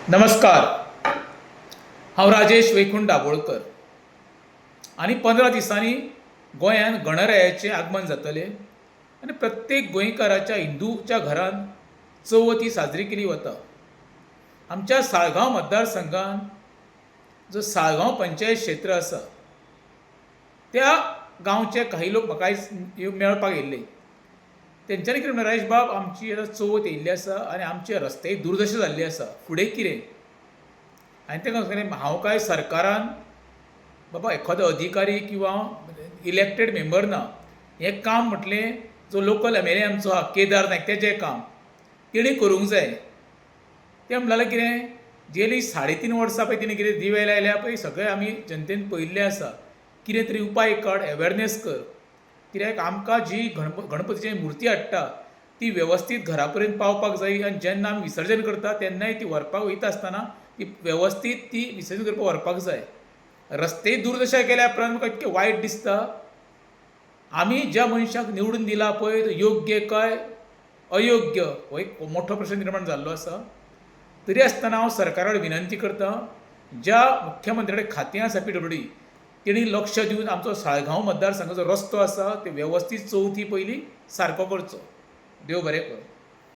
नमस्कार. हांव राजेश वैकुंठ दाबोळकर आनी 15 दिसांनी गोंयांत गणरायाचें आगमन जातलें आनी प्रत्येक गोंयकाराच्या हिंदूच्या घरांत चवथ ही साजरी केली वता. आमच्या साळगांव मतदारसंघांत जो साळगांव पंचायत क्षेत्र आसा त्या गांवचे काही लोक म्हाका आयज मेळपाक येयल्ले. तेंच्यांनी कितें म्हणलें, राजेश बाब आमची आतां चवथ येयल्ली आसा आनी आमचे रस्ते दुर्दशा जाल्ली आसा, फुडें कितें? हांवें तांकां सांगलें हांव काय सरकारान बाबा एखादो अधिकारी किंवा इलेक्टेड मेंबर ना. हें काम म्हटलें जो लोकल एम एल ए आमचो आहा केदार नायक तेजें काम तेणी करूंक जाय. तें म्हणलें कितें गेलीं 3.5 वर्सां पळय तेणी कितें दिवे लायल्या पळय सगळें आमी जनतेन पळयल्लें आसा. कितें तरी उपाय काड, अवेरनेस कर. कित्याक आमकां जी गणपतीची मुर्ती हाडटा ती वेवस्थीत घरा पर्यंत पावपाक जाय आनी जेन्ना आमी विसर्जन करता तेन्नाय ती व्हरपाक वयता आसतना ती वेवस्थीत ती विसर्जन करपाक व्हरपाक जाय. रस्ते दुर्दशा केल्या उपरांत म्हाका इतकें वायट दिसता. आमी ज्या मनशाक निवडून दिला पळय तो योग्य काय अयोग्य हो एक मोठो प्रश्न निर्माण जाल्लो आसा. तरी आसतना हांव सरकारा कडेन विनंती करतां, ज्या मुख्यमंत्री कडेन खातें आसा PWD तेणी लक्ष दिवन आमचो साळगांव मतदारसंघाचो रस्तो आसा ते वेवस्थीत चवथी पयलीं सारको करचो. देव बरें कर.